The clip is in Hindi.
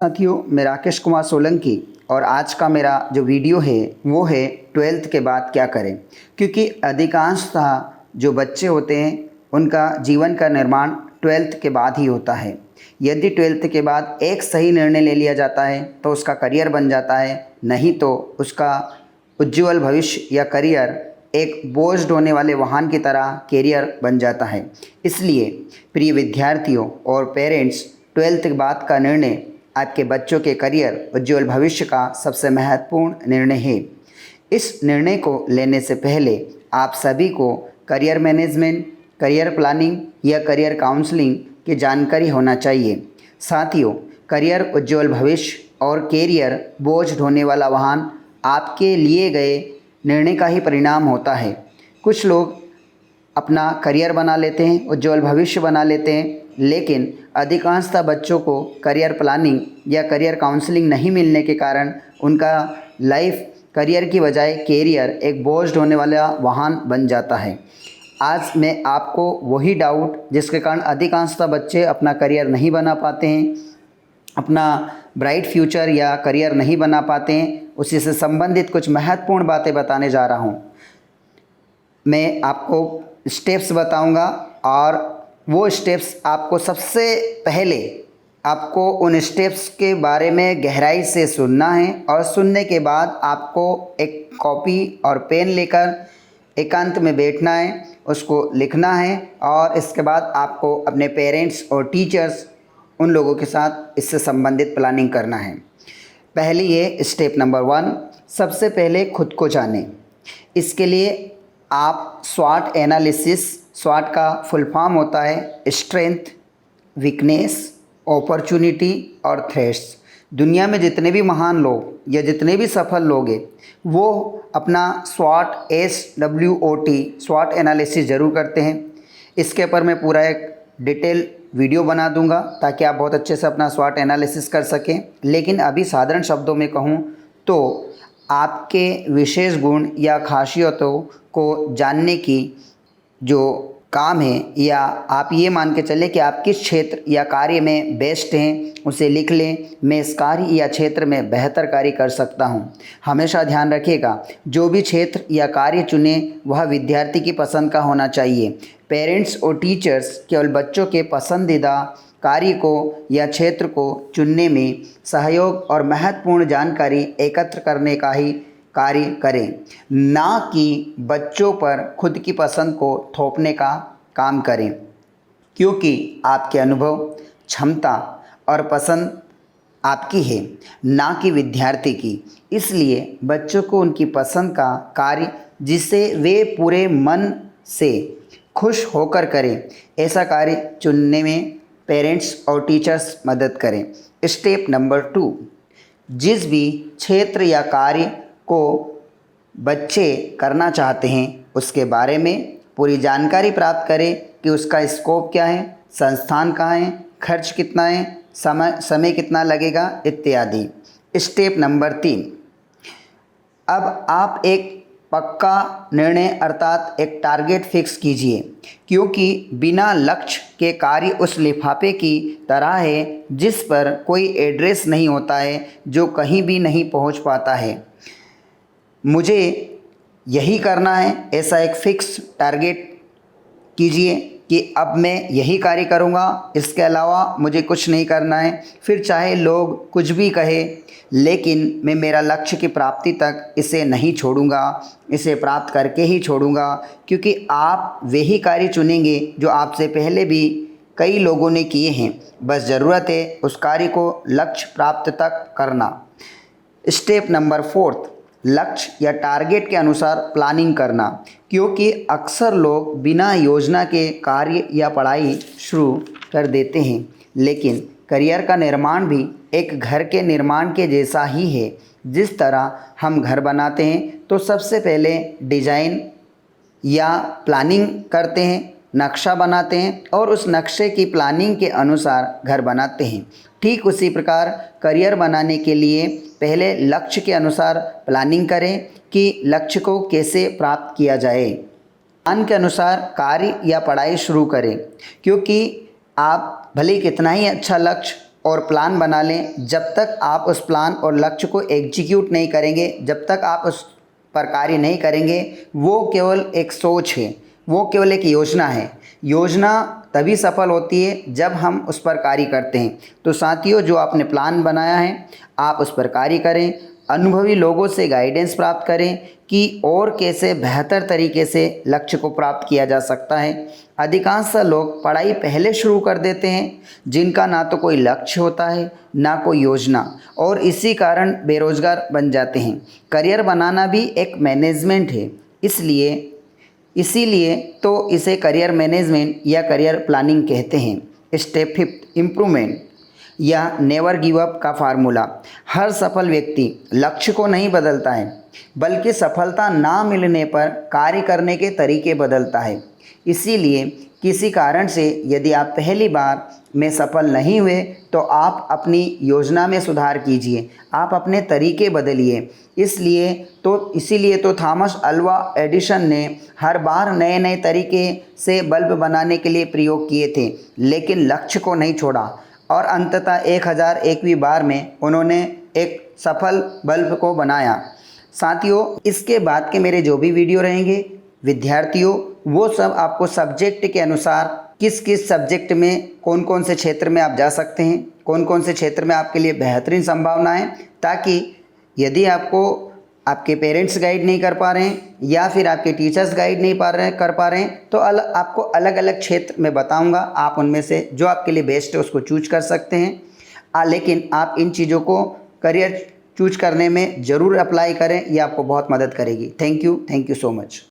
साथियों, मैं राकेश कुमार सोलंकी और आज का मेरा जो वीडियो है वो है 12th के बाद क्या करें। क्योंकि अधिकांशतः जो बच्चे होते हैं उनका जीवन का निर्माण 12th के बाद ही होता है। यदि 12th के बाद एक सही निर्णय ले लिया जाता है तो उसका करियर बन जाता है, नहीं तो उसका उज्ज्वल भविष्य या करियर एक बोझ ढोने वाले वाहन की तरह कैरियर बन जाता है। इसलिए प्रिय विद्यार्थियों और पेरेंट्स, 12th के बाद का निर्णय आपके बच्चों के करियर उज्ज्वल भविष्य का सबसे महत्वपूर्ण निर्णय है। इस निर्णय को लेने से पहले आप सभी को करियर मैनेजमेंट, करियर प्लानिंग या करियर काउंसलिंग की जानकारी होना चाहिए। साथियों, करियर उज्ज्वल भविष्य और कैरियर बोझ ढोने वाला वाहन आपके लिए गए निर्णय का ही परिणाम होता है। कुछ लोग अपना करियर बना लेते हैं, उज्ज्वल भविष्य बना लेते हैं, लेकिन अधिकांशतः बच्चों को करियर प्लानिंग या करियर काउंसलिंग नहीं मिलने के कारण उनका लाइफ करियर की बजाय कैरियर एक बोझ ढोने वाला वाहन बन जाता है। आज मैं आपको वही डाउट जिसके कारण अधिकांशतः बच्चे अपना करियर नहीं बना पाते हैं, अपना ब्राइट फ्यूचर या करियर नहीं बना पाते हैं, उसी से संबंधित कुछ महत्वपूर्ण बातें बताने जा रहा हूँ। मैं आपको स्टेप्स बताऊंगा और वो स्टेप्स आपको सबसे पहले आपको उन स्टेप्स के बारे में गहराई से सुनना है और सुनने के बाद आपको एक कॉपी और पेन लेकर एकांत में बैठना है, उसको लिखना है और इसके बाद आपको अपने पेरेंट्स और टीचर्स उन लोगों के साथ इससे संबंधित प्लानिंग करना है। पहली है स्टेप नंबर 1, सबसे पहले खुद को जानें। इसके लिए आप स्वॉट एनालिसिस, स्वॉट का फुल फॉर्म होता है स्ट्रेंथ, वीकनेस, अपॉर्चुनिटी और थ्रेट्स। दुनिया में जितने भी महान लोग या जितने भी सफल लोग हैं वो अपना स्वॉट स्वॉट एनालिसिस ज़रूर करते हैं। इसके ऊपर मैं पूरा एक डिटेल वीडियो बना दूंगा ताकि आप बहुत अच्छे से अपना स्वॉट एनालिसिस कर सकें। लेकिन अभी साधारण शब्दों में कहूँ तो आपके विशेष गुण या खासियतों को जानने की जो काम है, या आप ये मान के चलें कि आप किस क्षेत्र या कार्य में बेस्ट हैं, उसे लिख लें। मैं इस कार्य या क्षेत्र में बेहतर कार्य कर सकता हूँ। हमेशा ध्यान रखिएगा, जो भी क्षेत्र या कार्य चुने वह विद्यार्थी की पसंद का होना चाहिए। पेरेंट्स और टीचर्स केवल बच्चों के पसंदीदा कार्य को या क्षेत्र को चुनने में सहयोग और महत्वपूर्ण जानकारी एकत्र करने का ही कार्य करें, ना कि बच्चों पर खुद की पसंद को थोपने का काम करें। क्योंकि आपके अनुभव, क्षमता और पसंद आपकी है, ना कि विद्यार्थी की। इसलिए बच्चों को उनकी पसंद का कार्य जिसे वे पूरे मन से खुश होकर करें, ऐसा कार्य चुनने में पेरेंट्स और टीचर्स मदद करें। स्टेप नंबर 2, जिस भी क्षेत्र या कार्य को बच्चे करना चाहते हैं उसके बारे में पूरी जानकारी प्राप्त करें कि उसका स्कोप क्या है, संस्थान कहाँ है, खर्च कितना है, समय कितना लगेगा इत्यादि। स्टेप नंबर 3, अब आप एक पक्का निर्णय अर्थात एक टारगेट फिक्स कीजिए। क्योंकि बिना लक्ष्य के कार्य उस लिफाफे की तरह है जिस पर कोई एड्रेस नहीं होता है, जो कहीं भी नहीं पहुंच पाता है। मुझे यही करना है, ऐसा एक फिक्स टारगेट कीजिए कि अब मैं यही कार्य करूँगा, इसके अलावा मुझे कुछ नहीं करना है। फिर चाहे लोग कुछ भी कहे, लेकिन मैं मेरा लक्ष्य की प्राप्ति तक इसे नहीं छोड़ूंगा, इसे प्राप्त करके ही छोड़ूंगा। क्योंकि आप वही कार्य चुनेंगे जो आपसे पहले भी कई लोगों ने किए हैं, बस ज़रूरत है उस कार्य को लक्ष्य प्राप्त तक करना। स्टेप नंबर 4, लक्ष्य या टारगेट के अनुसार प्लानिंग करना। क्योंकि अक्सर लोग बिना योजना के कार्य या पढ़ाई शुरू कर देते हैं, लेकिन करियर का निर्माण भी एक घर के निर्माण के जैसा ही है। जिस तरह हम घर बनाते हैं तो सबसे पहले डिज़ाइन या प्लानिंग करते हैं, नक्शा बनाते हैं और उस नक्शे की प्लानिंग के अनुसार घर बनाते हैं। ठीक उसी प्रकार करियर बनाने के लिए पहले लक्ष्य के अनुसार प्लानिंग करें कि लक्ष्य को कैसे प्राप्त किया जाए। प्लान के अनुसार कार्य या पढ़ाई शुरू करें। क्योंकि आप भले कितना ही अच्छा लक्ष्य और प्लान बना लें, जब तक आप उस प्लान और लक्ष्य को एग्जीक्यूट नहीं करेंगे, जब तक आप उस पर कार्य नहीं करेंगे, वो केवल एक सोच है, वो केवल एक योजना है। योजना तभी सफल होती है जब हम उस पर कार्य करते हैं। तो साथियों, जो आपने प्लान बनाया है आप उस पर कार्य करें, अनुभवी लोगों से गाइडेंस प्राप्त करें कि और कैसे बेहतर तरीके से लक्ष्य को प्राप्त किया जा सकता है। अधिकांश लोग पढ़ाई पहले शुरू कर देते हैं, जिनका ना तो कोई लक्ष्य होता है ना कोई योजना, और इसी कारण बेरोजगार बन जाते हैं। करियर बनाना भी एक मैनेजमेंट है, इसीलिए तो इसे करियर मैनेजमेंट या करियर प्लानिंग कहते हैं। स्टेप 5, इम्प्रूवमेंट या नेवर गिव अप का फार्मूला। हर सफल व्यक्ति लक्ष्य को नहीं बदलता है, बल्कि सफलता ना मिलने पर कार्य करने के तरीके बदलता है। इसीलिए किसी कारण से यदि आप पहली बार में सफल नहीं हुए तो आप अपनी योजना में सुधार कीजिए, आप अपने तरीके बदलिए। इसीलिए तो थॉमस अल्वा एडिसन ने हर बार नए नए तरीके से बल्ब बनाने के लिए प्रयोग किए थे, लेकिन लक्ष्य को नहीं छोड़ा, और अंततः 1001वीं बार में उन्होंने एक सफल बल्ब को बनाया। साथियों, इसके बाद के मेरे जो भी वीडियो रहेंगे विद्यार्थियों, वो सब आपको सब्जेक्ट के अनुसार किस किस सब्जेक्ट में कौन कौन से क्षेत्र में आप जा सकते हैं, कौन कौन से क्षेत्र में आपके लिए बेहतरीन संभावना है, ताकि यदि आपको आपके पेरेंट्स गाइड नहीं कर पा रहे हैं या फिर आपके टीचर्स गाइड नहीं कर पा रहे हैं तो आपको अलग अलग क्षेत्र में बताऊंगा, आप उनमें से जो आपके लिए बेस्ट है उसको चूज कर सकते हैं। लेकिन आप इन चीज़ों को करियर चूज करने में ज़रूर अप्लाई करें, ये आपको बहुत मदद करेगी। Thank you so much.